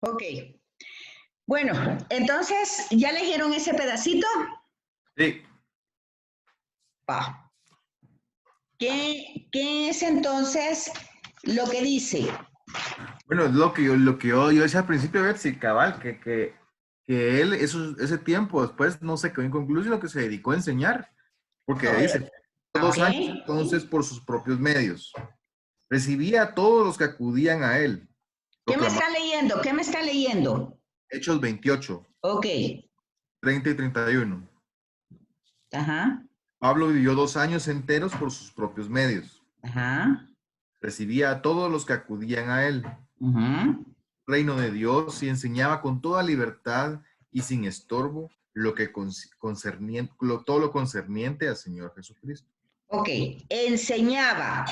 Ok. Bueno, entonces, ¿ya leyeron ese pedacito? Sí. Va. ¿Qué es entonces lo que dice? Bueno, es lo que yo decía al principio, Betsy, cabal, que él ese tiempo después no se quedó inconcluso, sino que se dedicó a enseñar, porque No, dice, ok. 2 años entonces por sus propios medios. Recibía a todos los que acudían a él. ¿Qué me Proclamaba está leyendo? ¿Qué me está leyendo? Hechos 28, Ok. 30 y 31. Ajá. Pablo vivió 2 años enteros por sus propios medios. Ajá. Recibía a todos los que acudían a él. Ajá. Reino de Dios y enseñaba con toda libertad y sin estorbo todo lo concerniente al Señor Jesucristo. Ok. Enseñaba.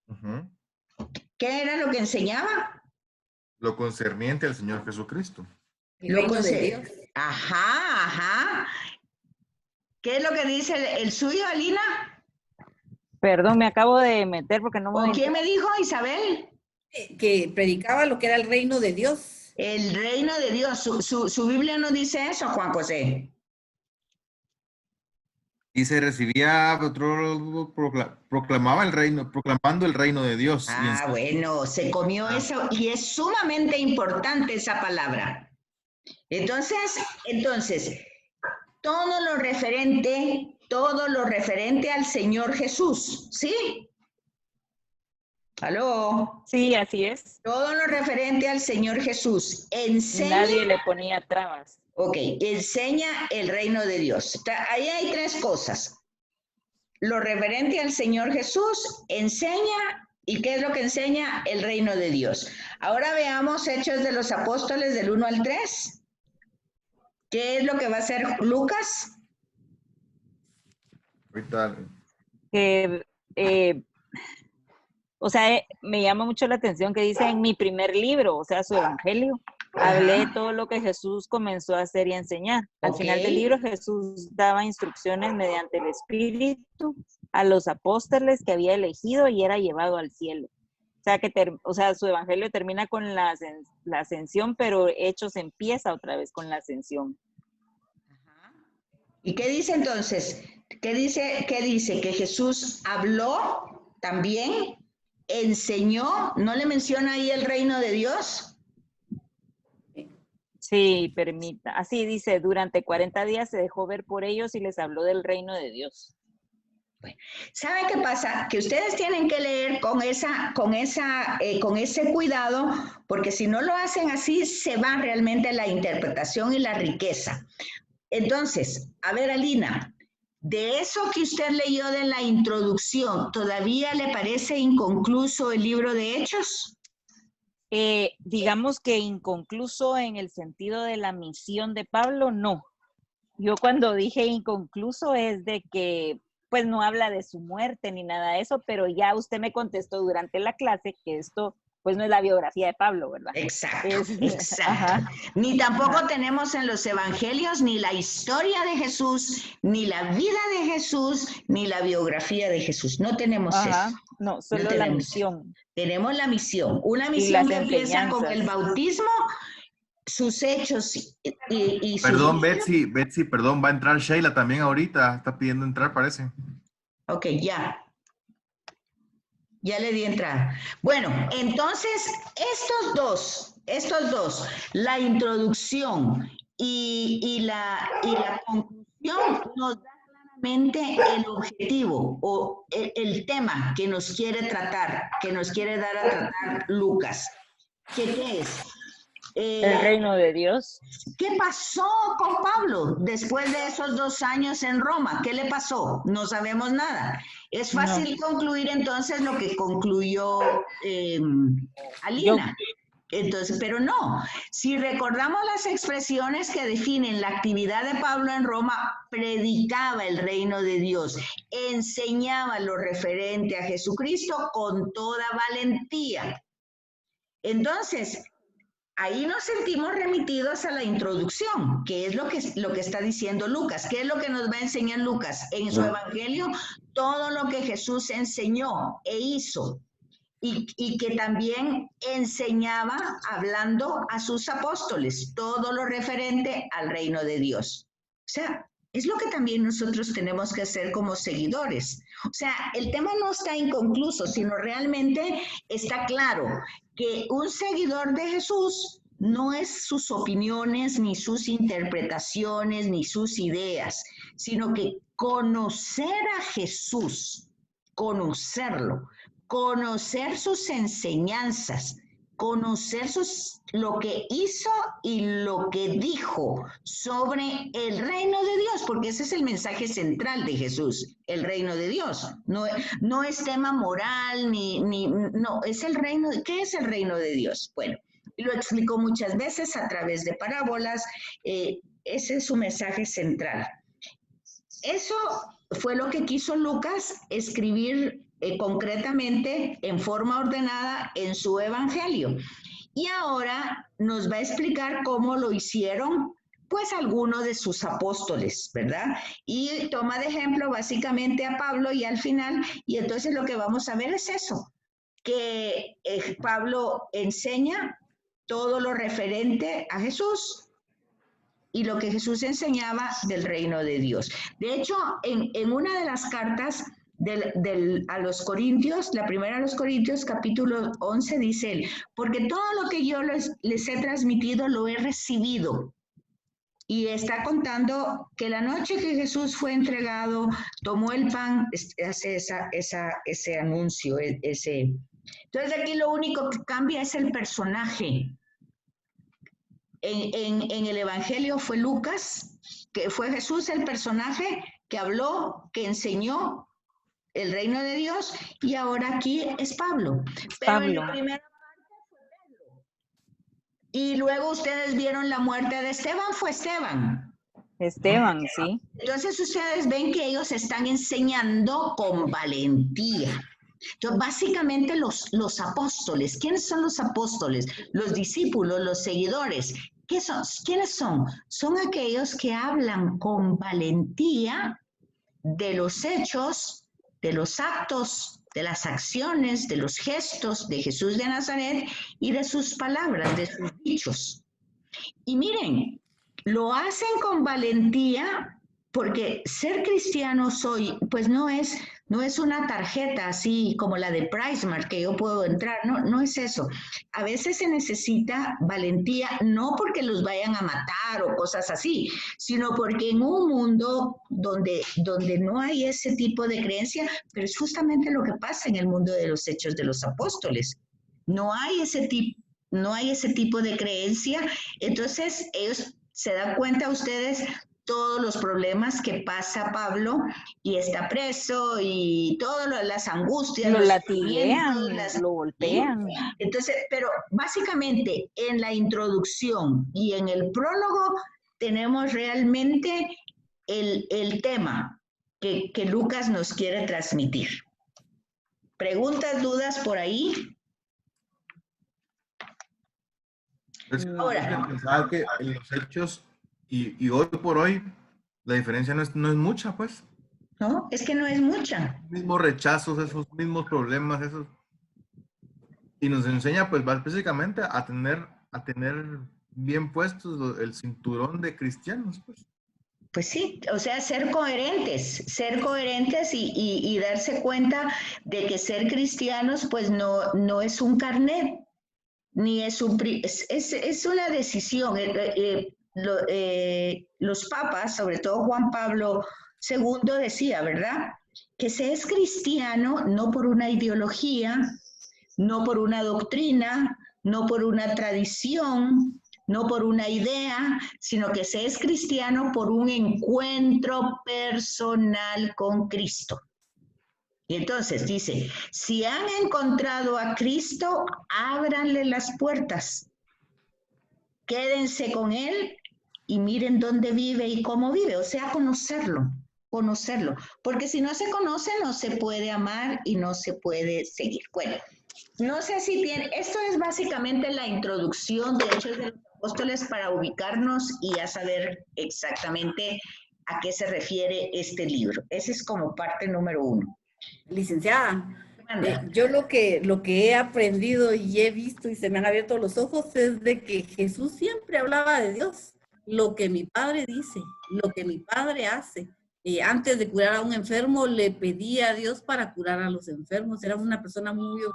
Ujú. ¿Qué era lo que enseñaba? Lo concerniente al Señor Jesucristo. El reino de Dios. Ajá, ajá. ¿Qué es lo que dice el suyo, Alina? Perdón, me acabo de meter porque no me... ¿O quién me dijo, Isabel? Que predicaba lo que era el reino de Dios. El reino de Dios. Su Biblia no dice eso, Juan José. Y se recibía, proclamaba el reino, proclamando el reino de Dios. Ah, bueno, se comió eso y es sumamente importante esa palabra. Entonces, todo lo referente al Señor Jesús, ¿sí? ¿Aló? Sí, así es. Todo lo referente al Señor Jesús. Enseña. Nadie le ponía trabas. Ok, enseña el reino de Dios. Ahí hay tres cosas. Lo referente al Señor Jesús, enseña. ¿Y qué es lo que enseña? El reino de Dios. Ahora veamos Hechos de los Apóstoles del 1 al 3. ¿Qué es lo que va a hacer Lucas? Ahorita, O sea, me llama mucho la atención que dice en mi primer libro, o sea, su evangelio, hablé de todo lo que Jesús comenzó a hacer y a enseñar. Al final del libro, Jesús daba instrucciones mediante el Espíritu a los apóstoles que había elegido y era llevado al cielo. O sea, su evangelio termina con la ascensión, pero Hechos empieza otra vez con la ascensión. ¿Y qué dice entonces? ¿Qué dice? Que Jesús habló también, enseñó, ¿no le menciona ahí el reino de Dios? Sí, permita. Así dice, durante 40 días se dejó ver por ellos y les habló del reino de Dios. ¿Saben qué pasa? Que ustedes tienen que leer con ese cuidado, porque si no lo hacen así, se va realmente la interpretación y la riqueza. Entonces, a ver, Alina, de eso que usted leyó de la introducción, ¿todavía le parece inconcluso el libro de Hechos? Digamos que inconcluso en el sentido de la misión de Pablo, no. Yo cuando dije inconcluso es de que pues no habla de su muerte ni nada de eso, pero ya usted me contestó durante la clase que esto pues no es la biografía de Pablo, ¿verdad? Exacto, exacto. Ni tampoco tenemos en los evangelios ni la historia de Jesús, ni la vida de Jesús, ni la biografía de Jesús. No tenemos eso. No, solo la misión. Tenemos la misión. Una Y misión las que empieza con el enseñanzas. bautismo, sus hechos y sus... Perdón, Betsy, perdón, va a entrar Sheila también ahorita, está pidiendo entrar, parece. Ok, ya. Ya le di entrada. Bueno, entonces, estos dos, la introducción y la conclusión nos da claramente el objetivo o el tema que nos quiere tratar, que nos quiere dar a tratar Lucas. ¿Qué es? El reino de Dios. ¿Qué pasó con Pablo después de esos 2 años en Roma? ¿Qué le pasó? No sabemos nada. Es fácil concluir entonces lo que concluyó Alina. Entonces, pero no. Si recordamos las expresiones que definen la actividad de Pablo en Roma, predicaba el reino de Dios, enseñaba lo referente a Jesucristo con toda valentía. Entonces, ahí nos sentimos remitidos a la introducción, que es lo que está diciendo Lucas. ¿Qué es lo que nos va a enseñar Lucas? En su evangelio, todo lo que Jesús enseñó e hizo. y que también enseñaba hablando a sus apóstoles todo lo referente al reino de Dios. O sea, es lo que también nosotros tenemos que hacer como seguidores. O sea, el tema no está inconcluso, sino realmente está claro que un seguidor de Jesús no es sus opiniones, ni sus interpretaciones, ni sus ideas, sino que conocer a Jesús, conocerlo, conocer sus enseñanzas, conocer lo que hizo y lo que dijo sobre el reino de Dios, porque ese es el mensaje central de Jesús, el reino de Dios. No es tema moral, no, es el reino. ¿Qué es el reino de Dios? Bueno, lo explicó muchas veces a través de parábolas, ese es su mensaje central. Eso fue lo que quiso Lucas escribir concretamente en forma ordenada en su evangelio. Y ahora nos va a explicar cómo lo hicieron, pues, algunos de sus apóstoles, ¿verdad? Y toma de ejemplo básicamente a Pablo y al final, y entonces lo que vamos a ver es eso, que Pablo enseña todo lo referente a Jesús y lo que Jesús enseñaba del reino de Dios. De hecho, en una de las cartas a los Corintios, la primera a los Corintios, capítulo 11, dice él, porque todo lo que yo les he transmitido lo he recibido. Y está contando que la noche que Jesús fue entregado, tomó el pan, hace ese anuncio, ese. Entonces aquí lo único que cambia es el personaje. En el Evangelio fue Lucas, que fue Jesús el personaje que habló, que enseñó el reino de Dios, y ahora aquí es Pablo. Pero en la primera parte fue Pedro. Y luego ustedes vieron la muerte de Esteban, fue Esteban. Esteban, sí. Entonces ustedes ven que ellos están enseñando con valentía. Entonces, básicamente los apóstoles, ¿quiénes son los apóstoles? Los discípulos, los seguidores. ¿Qué son? ¿Quiénes son? Son aquellos que hablan con valentía de los hechos, de los actos, de las acciones, de los gestos de Jesús de Nazaret y de sus palabras, de sus dichos. Y miren, lo hacen con valentía porque ser cristiano soy, pues no es una tarjeta así como la de PriceMart que yo puedo entrar, no es eso. A veces se necesita valentía, no porque los vayan a matar o cosas así, sino porque en un mundo donde no hay ese tipo de creencia, pero es justamente lo que pasa en el mundo de los Hechos de los Apóstoles. No hay ese tipo de creencia, entonces ellos se dan cuenta ustedes todos los problemas que pasa Pablo y está preso y todas las angustias. Lo latiguean, lo golpean. Entonces, pero básicamente en la introducción y en el prólogo tenemos realmente el tema que Lucas nos quiere transmitir. ¿Preguntas, dudas por ahí? Ahora, pensaba que en los hechos y hoy por hoy la diferencia no es mucha, pues. No, es que no es mucha. Los mismos rechazos, esos mismos problemas, esos. Y nos enseña, pues, básicamente a tener bien puestos el cinturón de cristianos, pues. Pues sí, o sea, ser coherentes y darse cuenta de que ser cristianos, pues no es un carnet, ni es es una decisión. Los papas, sobre todo Juan Pablo II, decía, ¿verdad? Que se es cristiano no por una ideología, no por una doctrina, no por una tradición, no por una idea, sino que se es cristiano por un encuentro personal con Cristo. Y entonces dice, si han encontrado a Cristo, ábranle las puertas. Quédense con Él y miren dónde vive y cómo vive. O sea, conocerlo. Porque si no se conoce, no se puede amar y no se puede seguir. Bueno, no sé si esto es básicamente la introducción de Hechos de los Apóstoles para ubicarnos y a saber exactamente a qué se refiere este libro. Ese es como parte número 1. Licenciada, Yo lo que he aprendido y he visto y se me han abierto los ojos es de que Jesús siempre hablaba de Dios, lo que mi Padre dice, lo que mi Padre hace. Antes de curar a un enfermo, le pedía a Dios para curar a los enfermos. Era una persona muy... O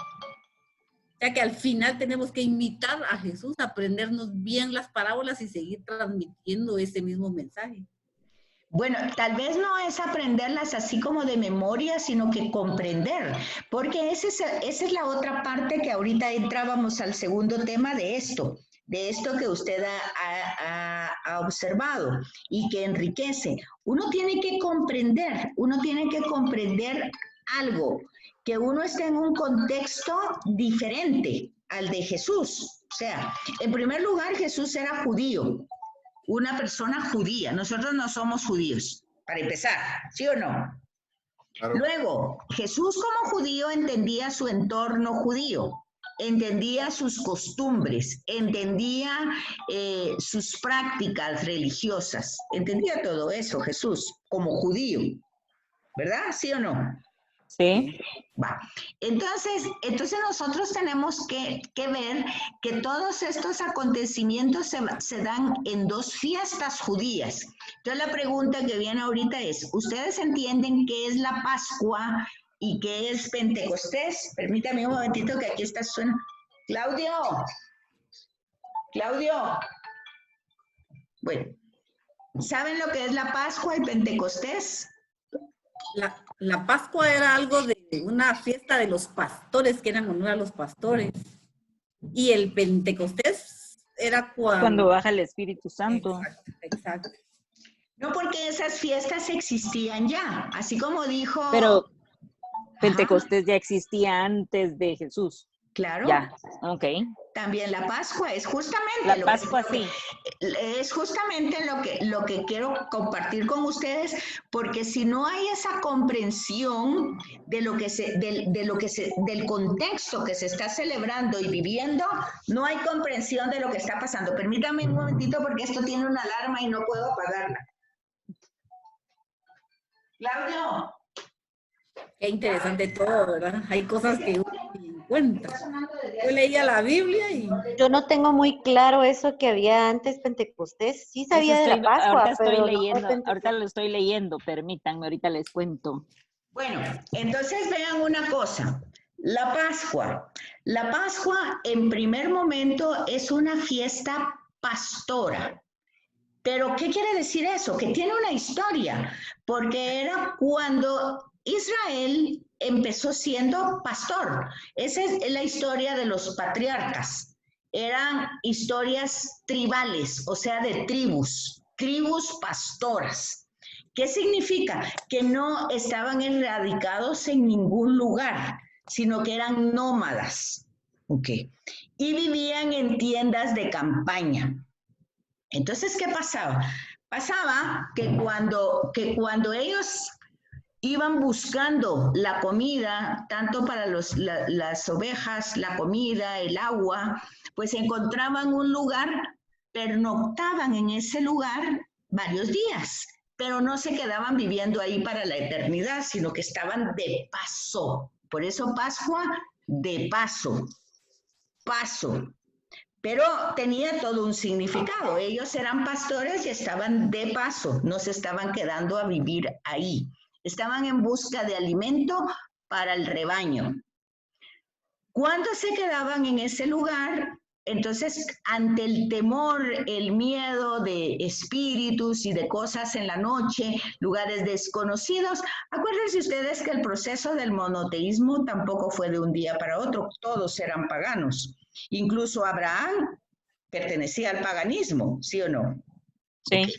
sea que al final tenemos que imitar a Jesús, aprendernos bien las parábolas y seguir transmitiendo ese mismo mensaje. Bueno, tal vez no es aprenderlas así como de memoria, sino que comprender, porque esa es la otra parte que ahorita entrábamos al segundo tema de esto que usted ha observado y que enriquece. Uno tiene que comprender algo, que uno esté en un contexto diferente al de Jesús. O sea, en primer lugar, Jesús era judío. Una persona judía. Nosotros no somos judíos, para empezar, ¿sí o no? Claro. Luego, Jesús como judío entendía su entorno judío, entendía sus costumbres, entendía sus prácticas religiosas, entendía todo eso Jesús como judío, ¿verdad? ¿Sí o no? Sí. Va. Entonces nosotros tenemos que ver que todos estos acontecimientos se dan en dos fiestas judías. Entonces la pregunta que viene ahorita es, ¿ustedes entienden qué es la Pascua y qué es Pentecostés? Permítame un momentito que aquí está suena. Claudio. Bueno, ¿saben lo que es la Pascua y Pentecostés? La Pascua era algo de una fiesta de los pastores, que eran honor a los pastores. Y el Pentecostés era cuando baja el Espíritu Santo. Exacto. No, porque esas fiestas existían ya, así como dijo... Pero Pentecostés ya existía antes de Jesús. Claro. Ya, ok. También la Pascua es justamente... La Pascua, sí. Es justamente lo que quiero compartir con ustedes, porque si no hay esa comprensión del contexto que se está celebrando y viviendo, no hay comprensión de lo que está pasando. Permítame un momentito porque esto tiene una alarma y no puedo apagarla. Claudio. Qué interesante todo, ¿verdad? Hay cosas que uno ni encuentra. Yo leía la Biblia y... Yo no tengo muy claro eso que había antes Pentecostés. Sí sabía de la Pascua, pero ahorita lo estoy leyendo, permítanme, ahorita les cuento. Bueno, entonces vean una cosa. La Pascua en primer momento es una fiesta pastora. Pero ¿qué quiere decir eso? Que tiene una historia, porque era cuando Israel empezó siendo pastor. Esa es la historia de los patriarcas. Eran historias tribales, o sea, de tribus pastoras. ¿Qué significa? Que no estaban erradicados en ningún lugar, sino que eran nómadas. Okay. Y vivían en tiendas de campaña. Entonces, ¿qué pasaba? Pasaba que cuando ellos iban buscando la comida, tanto para las ovejas, la comida, el agua, pues encontraban un lugar, pernoctaban en ese lugar varios días, pero no se quedaban viviendo ahí para la eternidad, sino que estaban de paso. Por eso Pascua, de paso. Pero tenía todo un significado. Ellos eran pastores y estaban de paso, no se estaban quedando a vivir ahí. Estaban en busca de alimento para el rebaño. Cuando se quedaban en ese lugar, entonces, ante el temor, el miedo de espíritus y de cosas en la noche, lugares desconocidos, acuérdense ustedes que el proceso del monoteísmo tampoco fue de un día para otro, todos eran paganos. Incluso Abraham pertenecía al paganismo, ¿sí o no? Sí. Okay.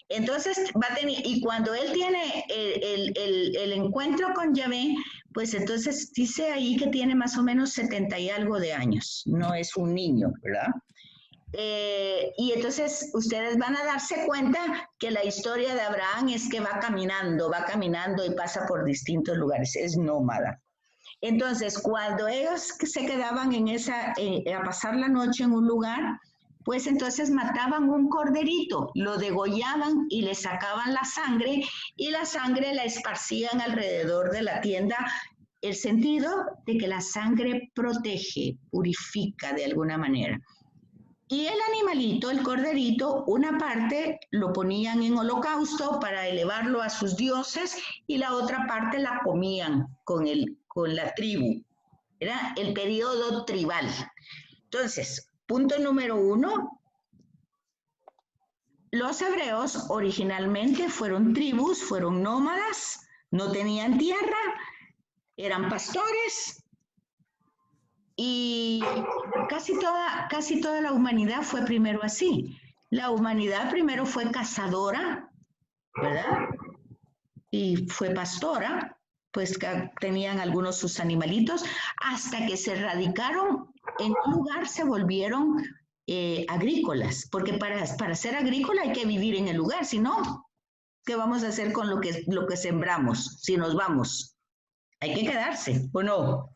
Entonces, y cuando él tiene el encuentro con Yahvé, pues entonces dice ahí que tiene más o menos 70 y algo de años, no es un niño, ¿verdad? Y entonces ustedes van a darse cuenta que la historia de Abraham es que va caminando y pasa por distintos lugares, es nómada. Entonces, cuando ellos se quedaban a pasar la noche en un lugar, pues entonces mataban un corderito, lo degollaban y le sacaban la sangre y la sangre la esparcían alrededor de la tienda el sentido de que la sangre protege, purifica de alguna manera. Y el animalito, el corderito, una parte lo ponían en holocausto para elevarlo a sus dioses y la otra parte la comían con la tribu. Era el periodo tribal. Entonces, punto número 1. Los hebreos originalmente fueron tribus, fueron nómadas, no tenían tierra, eran pastores y casi toda la humanidad fue primero así. La humanidad primero fue cazadora, ¿verdad? Y fue pastora, pues tenían algunos sus animalitos, hasta que se radicaron en un lugar, se volvieron agrícolas, porque para ser agrícola hay que vivir en el lugar, si no, ¿qué vamos a hacer con lo que sembramos si nos vamos? Hay que quedarse, ¿o no?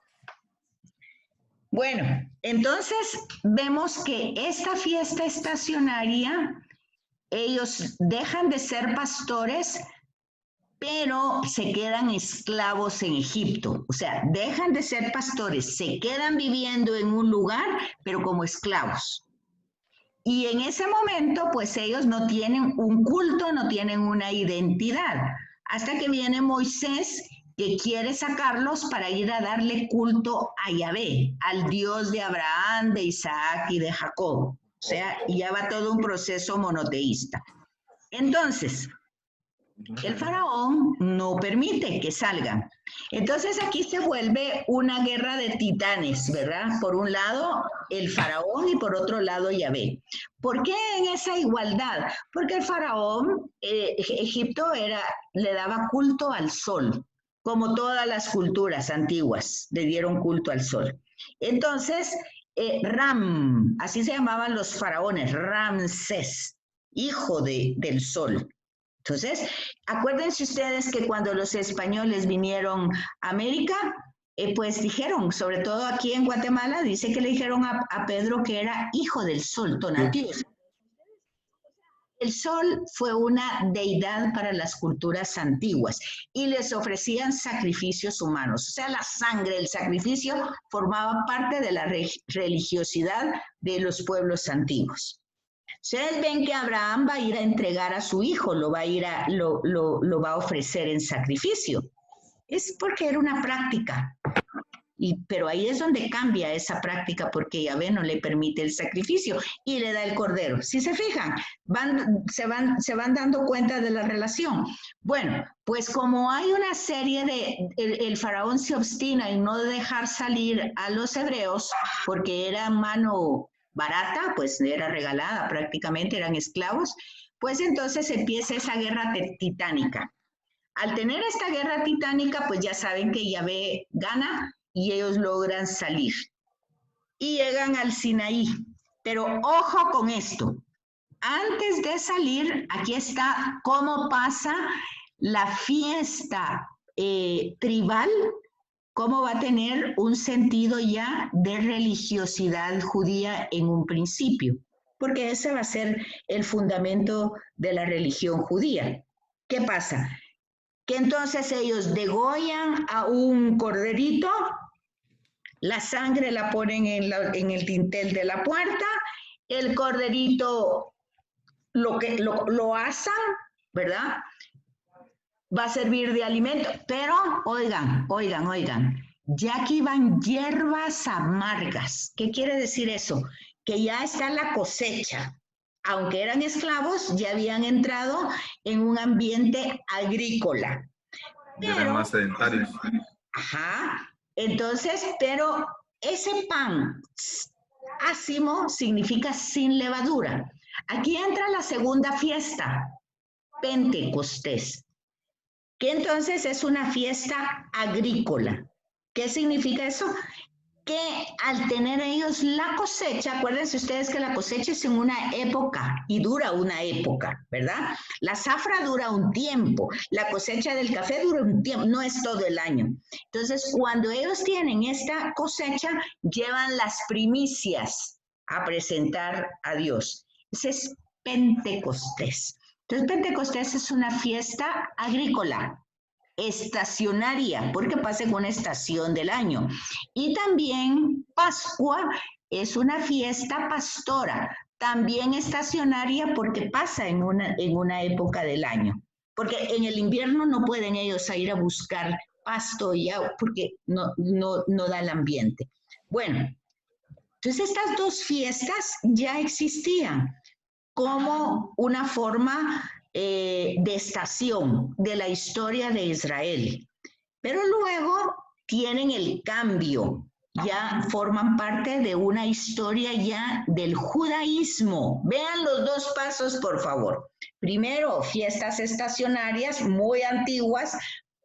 Bueno, entonces vemos que esta fiesta estacionaria, ellos dejan de ser pastores, pero se quedan esclavos en Egipto. O sea, dejan de ser pastores, se quedan viviendo en un lugar, pero como esclavos. Y en ese momento, pues ellos no tienen un culto, no tienen una identidad, hasta que viene Moisés, que quiere sacarlos para ir a darle culto a Yahvé, al Dios de Abraham, de Isaac y de Jacob. O sea, ya va todo un proceso monoteísta. Entonces, el faraón no permite que salgan. Entonces aquí se vuelve una guerra de titanes, ¿verdad? Por un lado el faraón y por otro lado Yahvé. ¿Por qué en esa igualdad? Porque el faraón, Egipto le daba culto al sol, como todas las culturas antiguas le dieron culto al sol. Entonces, Ram, así se llamaban los faraones, Ramsés, hijo del sol. Entonces, acuérdense ustedes que cuando los españoles vinieron a América, pues dijeron, sobre todo aquí en Guatemala, dice que le dijeron a Pedro que era hijo del sol, Tonatiuh. El sol fue una deidad para las culturas antiguas y les ofrecían sacrificios humanos. O sea, la sangre, el sacrificio, formaba parte de la religiosidad de los pueblos antiguos. Ustedes ven que Abraham va a ir a entregar a su hijo, lo va a ofrecer en sacrificio. Es porque era una práctica. Pero ahí es donde cambia esa práctica, porque Yahvé no le permite el sacrificio y le da el cordero. Si se fijan, se van dando cuenta de la relación. Bueno, pues como hay una serie el faraón se obstina en no dejar salir a los hebreos porque era mano barata, pues era regalada prácticamente, eran esclavos, pues entonces empieza esa guerra titánica. Al tener esta guerra titánica, pues ya saben que Yahvé gana y ellos logran salir. Y llegan al Sinaí. Pero ojo con esto. Antes de salir, aquí está cómo pasa la fiesta tribal, cómo va a tener un sentido ya de religiosidad judía en un principio, porque ese va a ser el fundamento de la religión judía. ¿Qué pasa? Que entonces ellos degollan a un corderito, la sangre la ponen en el dintel de la puerta, el corderito lo asan, ¿verdad? Va a servir de alimento, pero oigan, ya aquí van hierbas amargas. ¿Qué quiere decir eso? Que ya está la cosecha. Aunque eran esclavos, ya habían entrado en un ambiente agrícola. Eran más sedentarios. Ajá. Entonces, pero ese pan ácimo significa sin levadura. Aquí entra la segunda fiesta, Pentecostés, que entonces es una fiesta agrícola. ¿Qué significa eso? Que al tener ellos la cosecha, acuérdense ustedes que la cosecha es en una época y dura una época, ¿verdad? La zafra dura un tiempo, la cosecha del café dura un tiempo, no es todo el año. Entonces, cuando ellos tienen esta cosecha, llevan las primicias a presentar a Dios. Ese es Pentecostés. Entonces, Pentecostés es una fiesta agrícola. estacionaria, porque pasa en una estación del año. Y también Pascua es una fiesta pastora, también estacionaria porque pasa en una época del año. Porque en el invierno no pueden ellos ir a buscar pasto y agua porque no da el ambiente. Bueno, entonces estas dos fiestas ya existían como una forma de estación de la historia de Israel. Pero luego tienen el cambio, ya forman parte de una historia ya del judaísmo. Vean los dos pasos, por favor. Primero, fiestas estacionarias muy antiguas,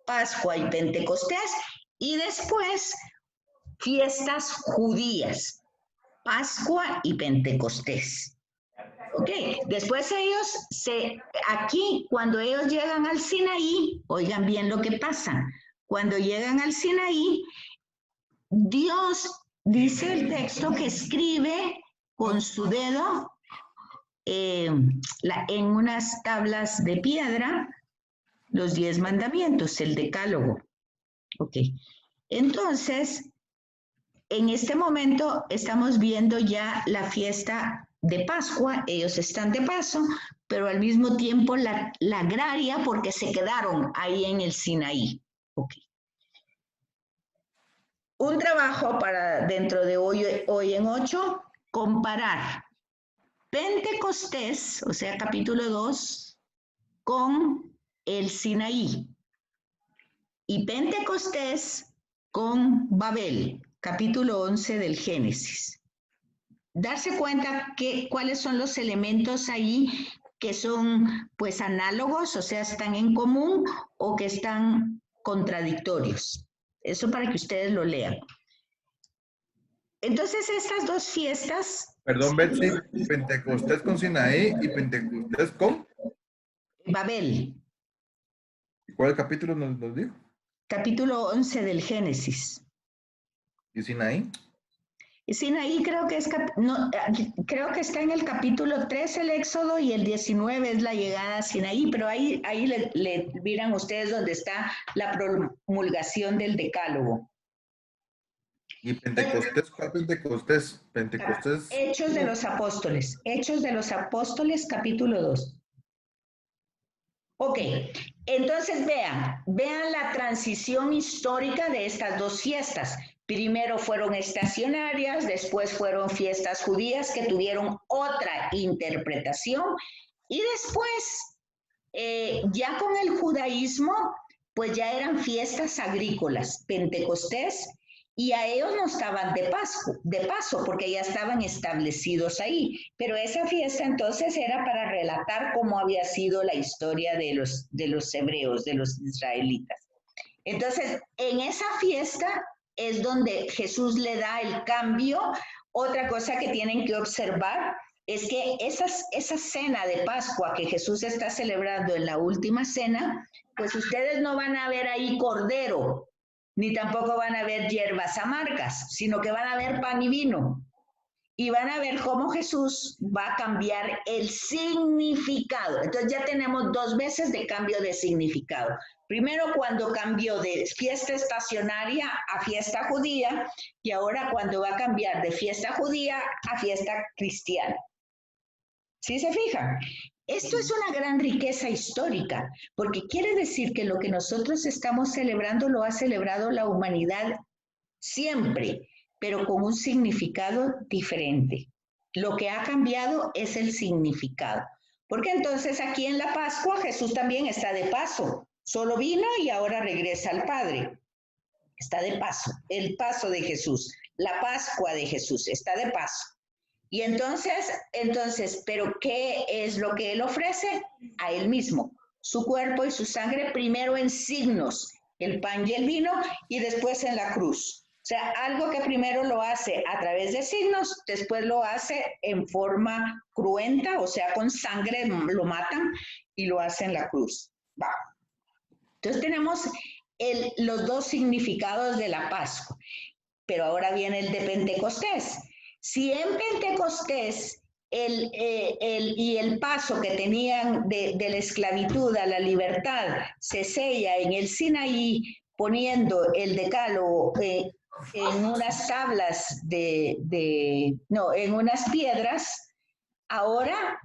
Pascua y Pentecostés, y después fiestas judías, Pascua y Pentecostés. Ok, después aquí, cuando ellos llegan al Sinaí, oigan bien lo que pasa. Cuando llegan al Sinaí, Dios dice el texto que escribe con su dedo en unas tablas de piedra los 10 mandamientos, el decálogo. Ok, entonces, en este momento estamos viendo ya la fiesta de Pascua, ellos están de paso, pero al mismo tiempo la agraria porque se quedaron ahí en el Sinaí. Okay. Un trabajo para dentro de hoy en 8, comparar Pentecostés, o sea, capítulo 2, con el Sinaí. Y Pentecostés con Babel, capítulo 11 del Génesis. Darse cuenta cuáles son los elementos ahí que son pues análogos, o sea, están en común o que están contradictorios. Eso para que ustedes lo lean. Entonces, estas dos fiestas... Perdón, Betsy, Pentecostés con Sinaí y Pentecostés con... Babel. ¿Y cuál capítulo nos dijo? Capítulo 11 del Génesis. ¿Y Sinaí? Sinaí creo que creo que está en el capítulo 3 el Éxodo y el 19 es la llegada a Sinaí, pero ahí le miran ustedes donde está la promulgación del decálogo. ¿Y Pentecostés? ¿Cuál Pentecostés? Pentecostés. Hechos de los Apóstoles, capítulo 2. Ok, entonces vean la transición histórica de estas dos fiestas. Primero fueron estacionarias, después fueron fiestas judías que tuvieron otra interpretación y después, ya con el judaísmo, pues ya eran fiestas agrícolas, Pentecostés, y a ellos no estaban de paso, porque ya estaban establecidos ahí. Pero esa fiesta entonces era para relatar cómo había sido la historia de los hebreos, de los israelitas. Entonces, en esa fiesta es donde Jesús le da el cambio. Otra cosa que tienen que observar es que esa cena de Pascua que Jesús está celebrando en la última cena, pues ustedes no van a ver ahí cordero, ni tampoco van a ver hierbas amargas, sino que van a ver pan y vino. Y van a ver cómo Jesús va a cambiar el significado. Entonces ya tenemos 2 veces de cambio de significado. Primero cuando cambió de fiesta estacionaria a fiesta judía, y ahora cuando va a cambiar de fiesta judía a fiesta cristiana. ¿Sí se fijan? Esto es una gran riqueza histórica, porque quiere decir que lo que nosotros estamos celebrando lo ha celebrado la humanidad siempre, pero con un significado diferente. Lo que ha cambiado es el significado. Porque entonces aquí en la Pascua Jesús también está de paso. Solo vino y ahora regresa al Padre. Está de paso. El paso de Jesús. La Pascua de Jesús está de paso. Y entonces, ¿pero qué es lo que Él ofrece? A Él mismo. Su cuerpo y su sangre primero en signos. El pan y el vino y después en la cruz. O sea, algo que primero lo hace a través de signos, después lo hace en forma cruenta, o sea, con sangre lo matan y lo hace en la cruz. Va. Entonces tenemos los dos significados de la Pascua, pero ahora viene el de Pentecostés. Si en Pentecostés el paso que tenían de la esclavitud a la libertad se sella en el Sinaí, poniendo el decálogo en unas tablas en unas piedras. Ahora,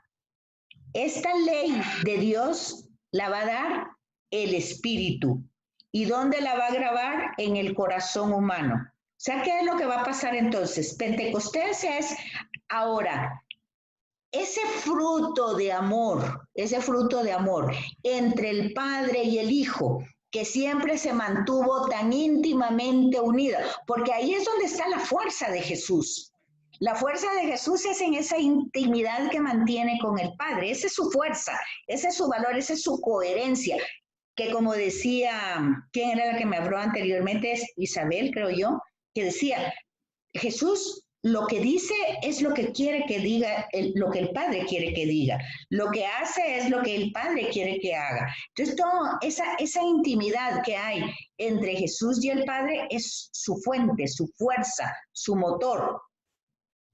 esta ley de Dios la va a dar el Espíritu. ¿Y dónde la va a grabar? En el corazón humano. O sea, ¿qué es lo que va a pasar entonces? Pentecostés es ahora ese fruto de amor entre el Padre y el Hijo, que siempre se mantuvo tan íntimamente unida, porque ahí es donde está la fuerza de Jesús. La fuerza de Jesús es en esa intimidad que mantiene con el Padre. Esa es su fuerza, ese es su valor, esa es su coherencia. Que como decía, ¿quién era la que me habló anteriormente? Es Isabel, creo yo, que decía, Jesús lo que dice es lo que quiere que diga, lo que el Padre quiere que diga. Lo que hace es lo que el Padre quiere que haga. Entonces, toda esa intimidad que hay entre Jesús y el Padre es su fuente, su fuerza, su motor.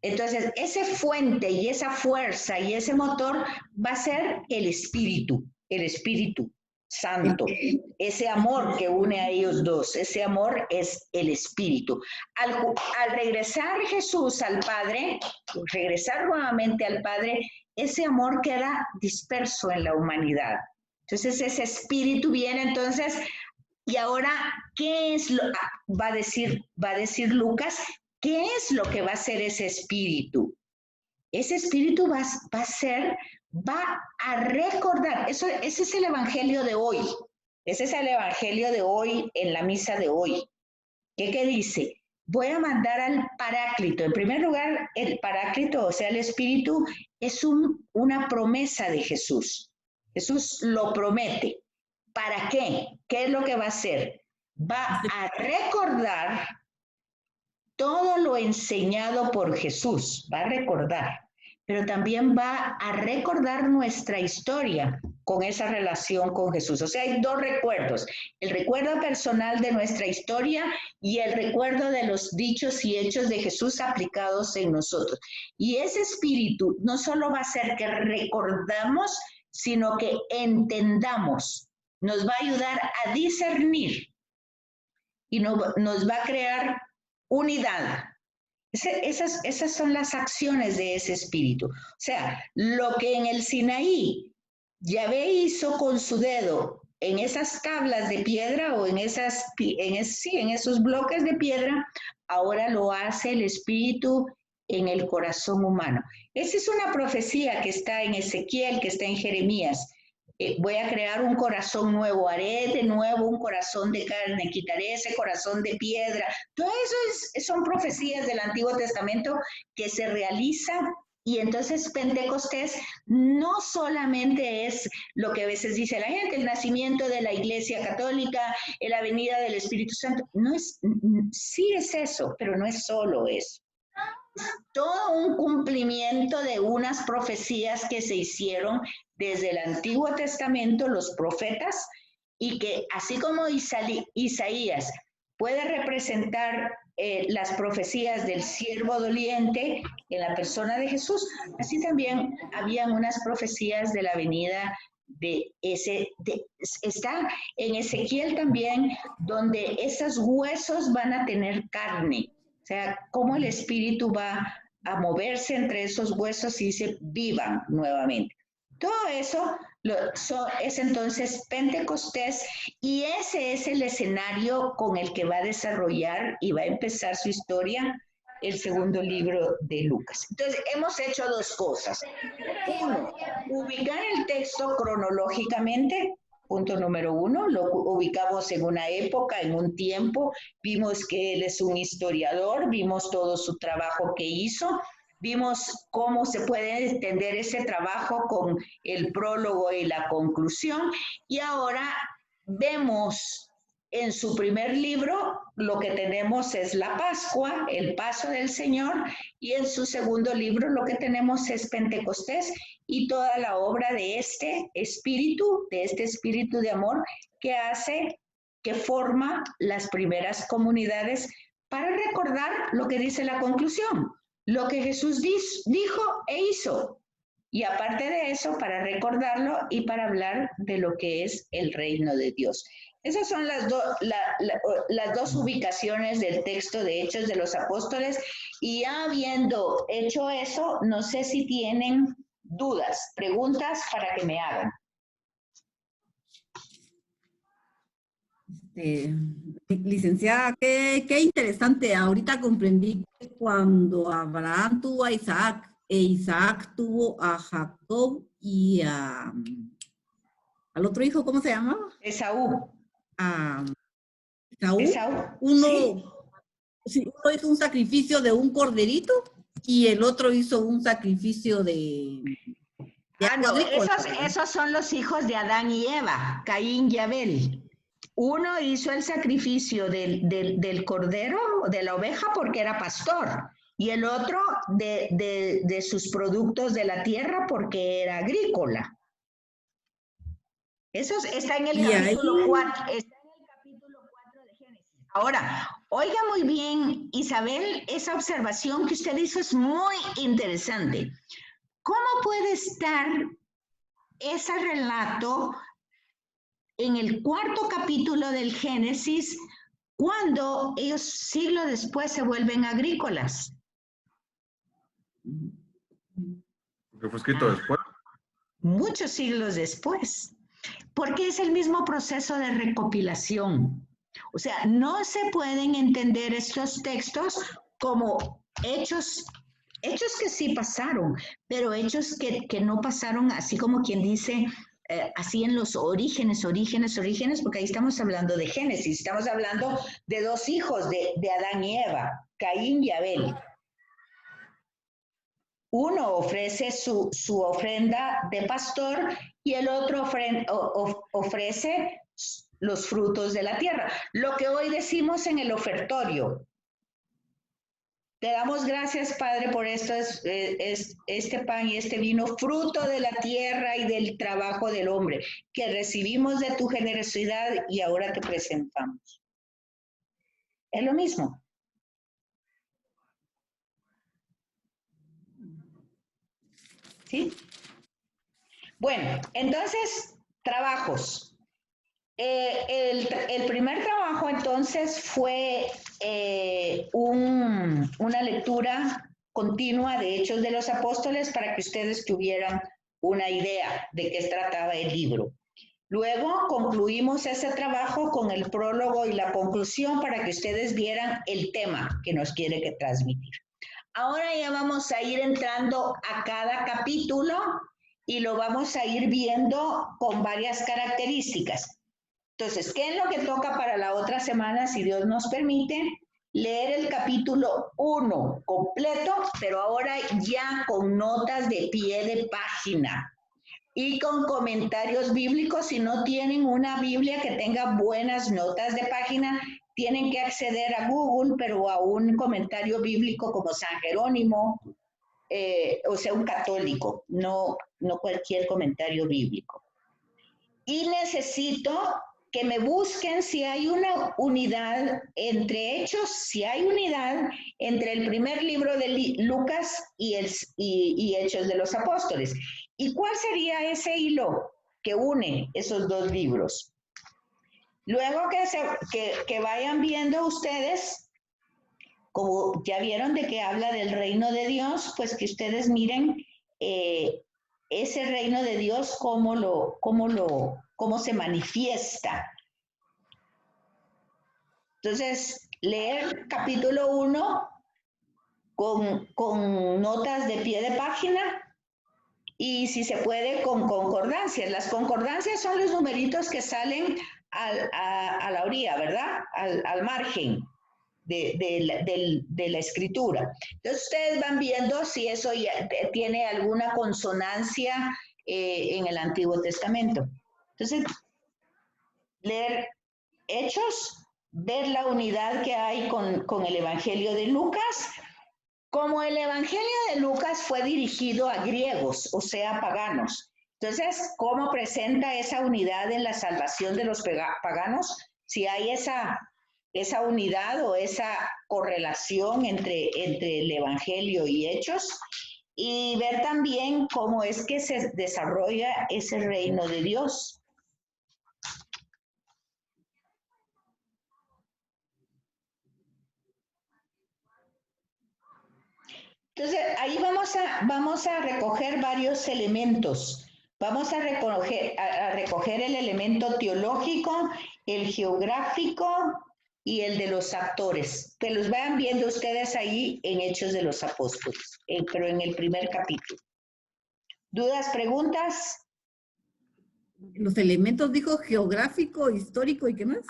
Entonces, esa fuente y esa fuerza y ese motor va a ser el Espíritu Santo, ese amor que une a ellos dos, ese amor es el Espíritu. Al regresar Jesús al Padre, regresar nuevamente al Padre, ese amor queda disperso en la humanidad. Entonces ese Espíritu viene entonces, y ahora, ¿qué es lo va a decir Lucas? ¿Qué es lo que va a hacer ese Espíritu? Ese Espíritu va a recordar, ese es el Evangelio de hoy, ese es el Evangelio de hoy en la misa de hoy. ¿Qué dice? Voy a mandar al Paráclito. En primer lugar, el Paráclito, o sea, el Espíritu, es una promesa de Jesús. Jesús lo promete. ¿Para qué? ¿Qué es lo que va a hacer? Va a recordar todo lo enseñado por Jesús, va a recordar. Pero también va a recordar nuestra historia con esa relación con Jesús. O sea, hay dos recuerdos, el recuerdo personal de nuestra historia y el recuerdo de los dichos y hechos de Jesús aplicados en nosotros. Y ese Espíritu no solo va a hacer que recordamos, sino que entendamos, nos va a ayudar a discernir y nos va a crear unidad. Esas son las acciones de ese Espíritu. O sea, lo que en el Sinaí Yahvé hizo con su dedo en esas tablas de piedra o en esos bloques de piedra, ahora lo hace el Espíritu en el corazón humano. Esa es una profecía que está en Ezequiel, que está en Jeremías. Voy a crear un corazón nuevo, haré de nuevo un corazón de carne, quitaré ese corazón de piedra. Todo eso son profecías del Antiguo Testamento que se realizan, y entonces Pentecostés no solamente es lo que a veces dice la gente, el nacimiento de la Iglesia Católica, la venida del Espíritu Santo. Sí es eso, pero no es solo eso. Todo un cumplimiento de unas profecías que se hicieron desde el Antiguo Testamento, los profetas, y que así como Isaías puede representar las profecías del siervo doliente en la persona de Jesús, así también habían unas profecías de la venida está en Ezequiel también, donde esos huesos van a tener carne. O sea, cómo el Espíritu va a moverse entre esos huesos y se vivan nuevamente. Todo eso es entonces Pentecostés, y ese es el escenario con el que va a desarrollar y va a empezar su historia el segundo libro de Lucas. Entonces, hemos hecho dos cosas. Uno, ubicar el texto cronológicamente. Punto número uno, lo ubicamos en una época, en un tiempo, vimos que él es un historiador, vimos todo su trabajo que hizo, vimos cómo se puede entender ese trabajo con el prólogo y la conclusión, y ahora vemos en su primer libro lo que tenemos es la Pascua, el paso del Señor, y en su segundo libro lo que tenemos es Pentecostés y toda la obra de este espíritu de amor que forma las primeras comunidades, para recordar lo que dice la conclusión. lo que Jesús dijo e hizo. Y aparte de eso, para recordarlo y para hablar de lo que es el reino de Dios. Esas son las dos ubicaciones del texto de Hechos de los Apóstoles. Y ya habiendo hecho eso, no sé si tienen dudas, preguntas para que me hagan. Licenciada, qué interesante. Ahorita comprendí que cuando Abraham tuvo a Isaac, e Isaac tuvo a Jacob y al otro hijo, ¿cómo se llama? Esaú. A Esaú. Esaú. Uno hizo un sacrificio de un corderito y el otro hizo un sacrificio de no, esos son los hijos de Adán y Eva, Caín y Abel. Uno hizo el sacrificio del cordero, de la oveja, porque era pastor, y el otro de sus productos de la tierra, porque era agrícola. Eso está en el capítulo 4, está en el capítulo 4 de Génesis. Ahora, oiga muy bien, Isabel, esa observación que usted hizo es muy interesante. ¿Cómo puede estar ese relato en el 4º capítulo del Génesis cuando ellos siglos después se vuelven agrícolas? Porque fue escrito después. Muchos siglos después. Porque es el mismo proceso de recopilación. O sea, no se pueden entender estos textos como hechos que sí pasaron, pero hechos que no pasaron así como quien dice, así en los orígenes, porque ahí estamos hablando de Génesis, estamos hablando de dos hijos de Adán y Eva, Caín y Abel. Uno ofrece su ofrenda de pastor y el otro ofrece los frutos de la tierra. Lo que hoy decimos en el ofertorio. Te damos gracias, Padre, por esto, este pan y este vino, fruto de la tierra y del trabajo del hombre, que recibimos de tu generosidad y ahora te presentamos. Es lo mismo. ¿Sí? Bueno, entonces, trabajos. El primer trabajo entonces fue una lectura continua de Hechos de los Apóstoles para que ustedes tuvieran una idea de qué trataba el libro. Luego concluimos ese trabajo con el prólogo y la conclusión para que ustedes vieran el tema que nos quiere que transmitir. Ahora ya vamos a ir entrando a cada capítulo y lo vamos a ir viendo con varias características. Entonces, ¿qué es lo que toca para la otra semana, si Dios nos permite? Leer el capítulo 1 completo, pero ahora ya con notas de pie de página y con comentarios bíblicos. Si no tienen una Biblia que tenga buenas notas de página, tienen que acceder a Google, pero a un comentario bíblico como San Jerónimo, o sea, un católico, no cualquier comentario bíblico. Y necesito que me busquen si hay una unidad entre Hechos, si hay unidad entre el primer libro de Lucas y Hechos de los Apóstoles. ¿Y cuál sería ese hilo que une esos dos libros? Luego que vayan viendo ustedes, como ya vieron de que habla del reino de Dios, pues que ustedes miren ese reino de Dios, cómo se manifiesta. Entonces, leer capítulo 1 con notas de pie de página y si se puede con concordancias. Las concordancias son los numeritos que salen a la orilla, ¿verdad? Al margen de la escritura. Entonces ustedes van viendo si eso ya tiene alguna consonancia en el Antiguo Testamento. Entonces, leer Hechos, ver la unidad que hay con el Evangelio de Lucas. Como el Evangelio de Lucas fue dirigido a griegos, o sea, paganos. Entonces, ¿cómo presenta esa unidad en la salvación de los paganos? Si hay esa esa unidad o esa correlación entre el Evangelio y Hechos, y ver también cómo es que se desarrolla ese reino de Dios. Entonces, ahí vamos a recoger varios elementos. Vamos a recoger el elemento teológico, el geográfico y el de los actores. Que los vayan viendo ustedes ahí en Hechos de los Apóstoles, pero en el primer capítulo. ¿Dudas, preguntas? Los elementos, dijo, geográfico, histórico y qué más.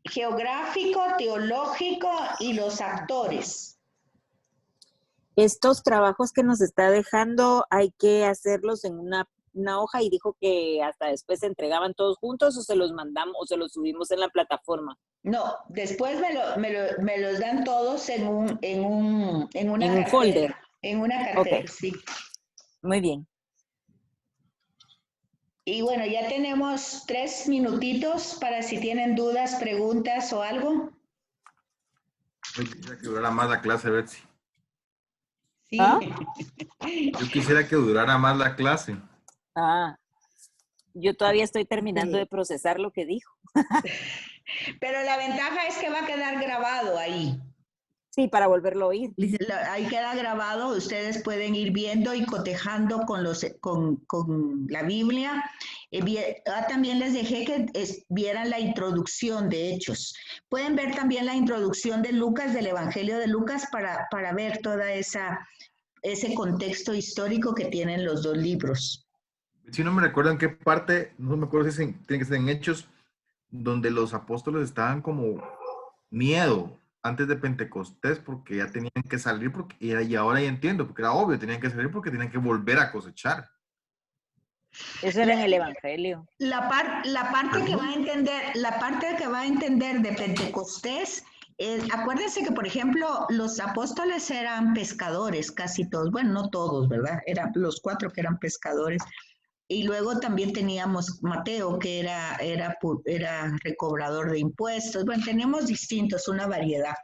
Geográfico, teológico y los actores. Estos trabajos que nos está dejando hay que hacerlos en una hoja, y dijo que hasta después se entregaban todos juntos, o se los mandamos o se los subimos en la plataforma. No, después me los dan todos en una cartera, folder. En una cartera, Okay. Sí. Muy bien. Y bueno, ya tenemos 3 minutitos para si tienen dudas, preguntas o algo. Yo quisiera que durara más la clase, Betsy. Sí. ¿Ah? Yo quisiera que durara más la clase. Yo todavía estoy terminando de procesar lo que dijo. Pero la ventaja es que va a quedar grabado ahí. Sí, para volverlo a oír. Ahí queda grabado, ustedes pueden ir viendo y cotejando con la Biblia. También les dejé que vieran la introducción de Hechos. Pueden ver también la introducción de Lucas, del Evangelio de Lucas, para ver toda ese contexto histórico que tienen los dos libros. Si no me recuerdo en qué parte, no me acuerdo si tiene que ser en Hechos, donde los apóstoles estaban como miedo antes de Pentecostés porque ya tenían que salir, y ahora ya entiendo, porque era obvio, tenían que salir porque tenían que volver a cosechar. Eso era en el Evangelio. La parte que va a entender de Pentecostés, acuérdense que, por ejemplo, los apóstoles eran pescadores, casi todos, bueno, no todos, ¿verdad? Eran los 4 que eran pescadores. Y luego también teníamos Mateo, que era recobrador de impuestos. Bueno, teníamos distintos, una variedad.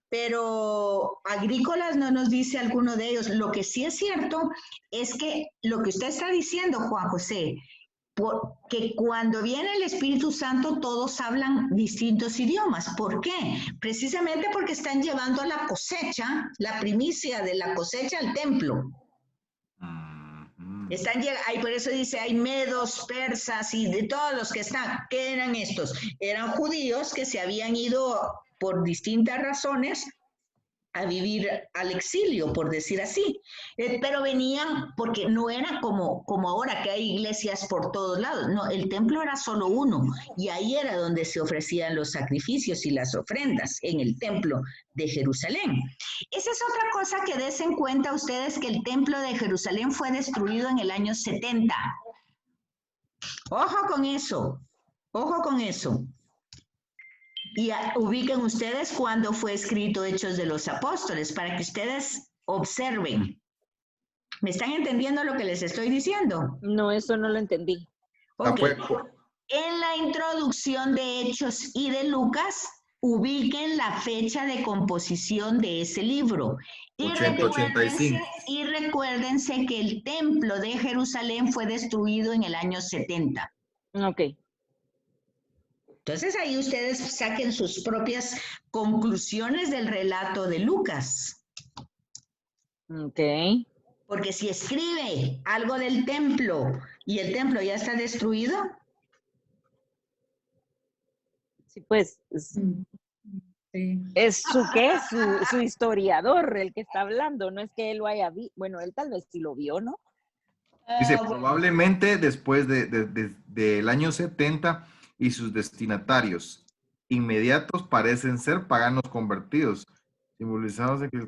Pero agrícolas no nos dice alguno de ellos. Lo que sí es cierto es que lo que usted está diciendo, Juan José, que cuando viene el Espíritu Santo todos hablan distintos idiomas. ¿Por qué? Precisamente porque están llevando la cosecha, la primicia de la cosecha al templo. Por eso dice, hay medos, persas y de todos los que están. ¿Qué eran estos? Eran judíos que se habían ido por distintas razones a vivir al exilio, por decir así. Pero venían, porque no era como ahora que hay iglesias por todos lados. No, el templo era solo uno, y ahí era donde se ofrecían los sacrificios y las ofrendas, en el templo de Jerusalén. Esa es otra cosa que des en cuenta ustedes, que el templo de Jerusalén fue destruido en el año 70. Ojo con eso, ojo con eso. Y ubiquen ustedes cuándo fue escrito Hechos de los Apóstoles, para que ustedes observen. ¿Me están entendiendo lo que les estoy diciendo? No, eso no lo entendí. Okay. En la introducción de Hechos y de Lucas, ubiquen la fecha de composición de ese libro. Y 85. Recuérdense que el templo de Jerusalén fue destruido en el año 70. Ok. Entonces ahí ustedes saquen sus propias conclusiones del relato de Lucas. Ok. Porque si escribe algo del templo y el templo ya está destruido. Sí, pues Sí. es su historiador el que está hablando, no es que él lo haya visto. Bueno, él tal vez sí lo vio, ¿no? Dice, probablemente después del año 70 y sus destinatarios inmediatos parecen ser paganos convertidos, simbolizados en que